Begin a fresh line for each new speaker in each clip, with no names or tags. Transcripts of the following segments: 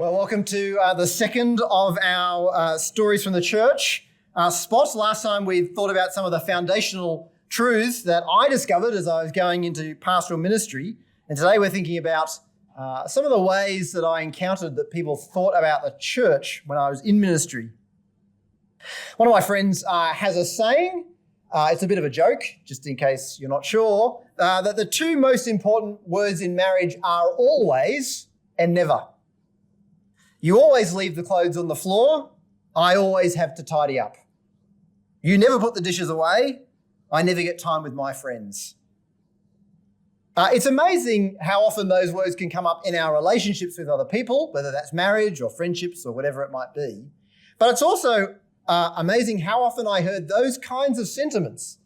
Well, welcome to the second of our stories from the church spots. Last time we thought about some of the foundational truths that I discovered as I was going into pastoral ministry. And today we're thinking about some of the ways that I encountered that people thought about the church when I was in ministry. One of my friends has a saying, it's a bit of a joke, just in case you're not sure, that the two most important words in marriage are always and never. You always leave the clothes on the floor. I always have to tidy up. You never put the dishes away. I never get time with my friends. It's amazing how often those words can come up in our relationships with other people, whether that's marriage or friendships or whatever it might be. But it's also amazing how often I heard those kinds of sentiments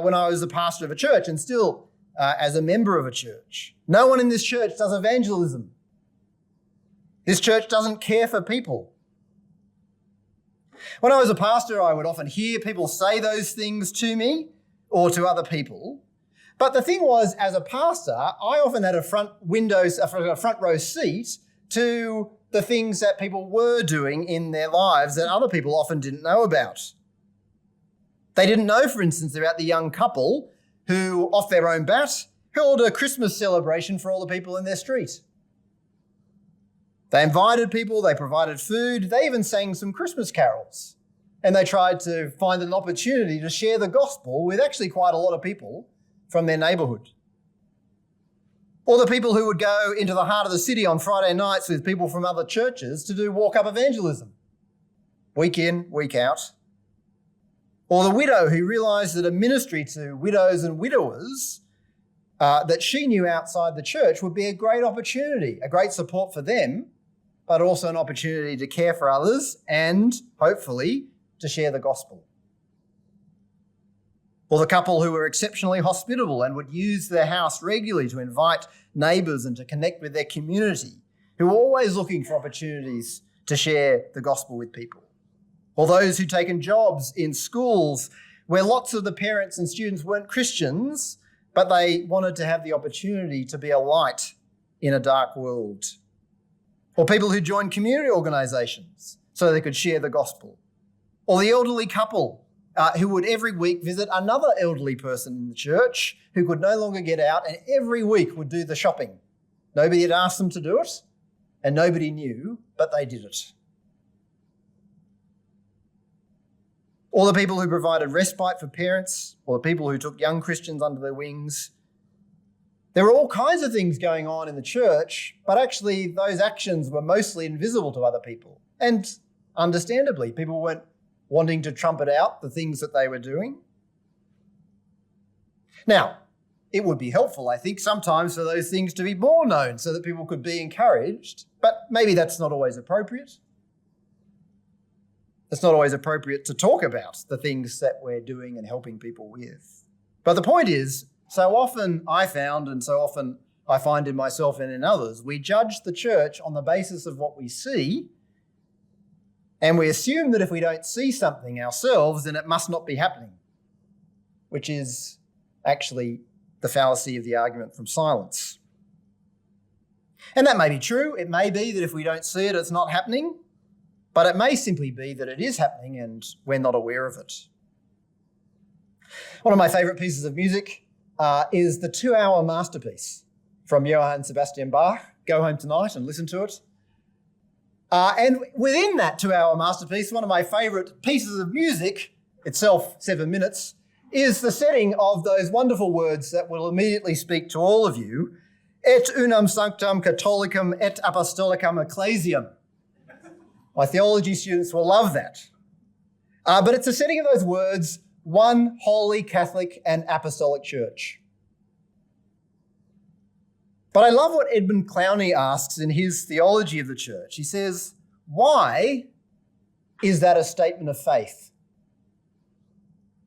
when I was the pastor of a church and still as a member of a church. No one in this church does evangelism. This church doesn't care for people. When I was a pastor, I would often hear people say those things to me or to other people. But the thing was, as a pastor, I often had a front row seat to the things that people were doing in their lives that other people often didn't know about. They didn't know, for instance, about the young couple who, off their own bat, held a Christmas celebration for all the people in their street. They invited people, they provided food, they even sang some Christmas carols. And they tried to find an opportunity to share the gospel with actually quite a lot of people from their neighbourhood. Or the people who would go into the heart of the city on Friday nights with people from other churches to do walk-up evangelism, week in, week out. Or the widow who realised that a ministry to widows and widowers that she knew outside the church would be a great opportunity, a great support for them, but also an opportunity to care for others and, hopefully, to share the gospel. Or the couple who were exceptionally hospitable and would use their house regularly to invite neighbours and to connect with their community, who were always looking for opportunities to share the gospel with people. Or those who'd taken jobs in schools where lots of the parents and students weren't Christians, but they wanted to have the opportunity to be a light in a dark world. Or people who joined community organisations so they could share the gospel. Or the elderly couple who would every week visit another elderly person in the church who could no longer get out and every week would do the shopping. Nobody had asked them to do it and nobody knew, but they did it. Or the people who provided respite for parents, or the people who took young Christians under their wings. There were all kinds of things going on in the church, but actually those actions were mostly invisible to other people. And understandably, people weren't wanting to trumpet out the things that they were doing. Now, it would be helpful, I think, sometimes for those things to be more known so that people could be encouraged, but maybe that's not always appropriate. It's not always appropriate to talk about the things that we're doing and helping people with. But the point is, so often I found, and so often I find in myself and in others, we judge the church on the basis of what we see, and we assume that if we don't see something ourselves, then it must not be happening, which is actually the fallacy of the argument from silence. And that may be true. It may be that if we don't see it, it's not happening. But it may simply be that it is happening and we're not aware of it. One of my favourite pieces of music is the 2-hour masterpiece from Johann Sebastian Bach. Go home tonight and listen to it. And within that 2-hour masterpiece, one of my favourite pieces of music, itself 7 minutes, is the setting of those wonderful words that will immediately speak to all of you. Et unam sanctam catholicum et apostolicam ecclesiam. My theology students will love that. But it's a setting of those words, one holy Catholic and apostolic church. But I love what Edmund Clowney asks in his theology of the church. He says, why is that a statement of faith?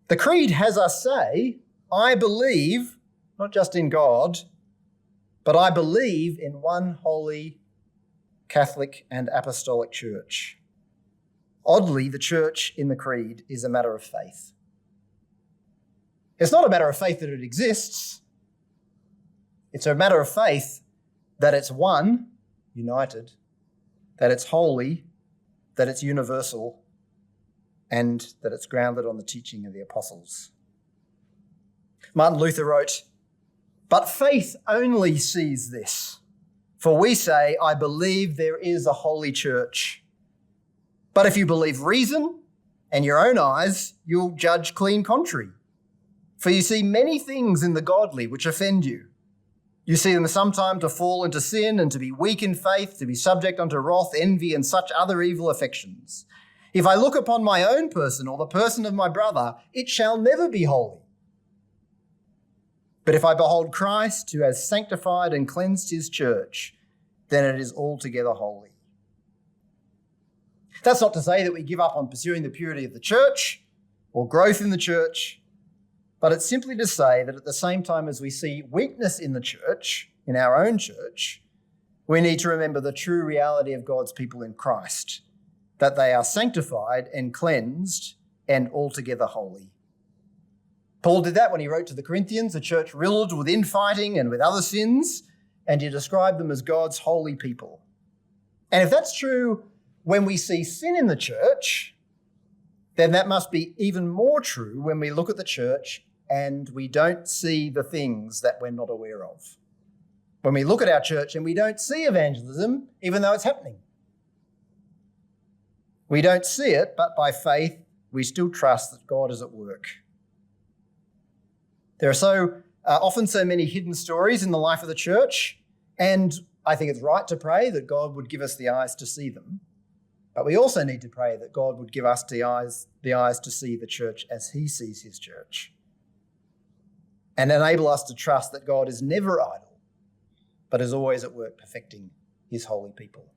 The creed has us say, I believe, not just in God, but I believe in one holy Catholic and apostolic church. Oddly, the church in the creed is a matter of faith. It's not a matter of faith that it exists. It's a matter of faith that it's one, united, that it's holy, that it's universal, and that it's grounded on the teaching of the apostles. Martin Luther wrote, "But faith only sees this. For we say, I believe there is a holy church. But if you believe reason and your own eyes, you'll judge clean contrary. For you see many things in the godly which offend you. You see them sometime to fall into sin and to be weak in faith, to be subject unto wrath, envy, and such other evil affections. If I look upon my own person or the person of my brother, it shall never be holy. But if I behold Christ, who has sanctified and cleansed his church, then it is altogether holy." That's not to say that we give up on pursuing the purity of the church or growth in the church, but it's simply to say that at the same time as we see weakness in the church, in our own church, we need to remember the true reality of God's people in Christ, that they are sanctified and cleansed and altogether holy. Paul did that when he wrote to the Corinthians, a church riddled with infighting and with other sins, and he described them as God's holy people. And if that's true when we see sin in the church, then that must be even more true when we look at the church and we don't see the things that we're not aware of. When we look at our church and we don't see evangelism, even though it's happening. We don't see it, but by faith, we still trust that God is at work. There are often so many hidden stories in the life of the church, and I think it's right to pray that God would give us the eyes to see them. But we also need to pray that God would give us the eyes to see the church as he sees his church, and enable us to trust that God is never idle, but is always at work perfecting his holy people.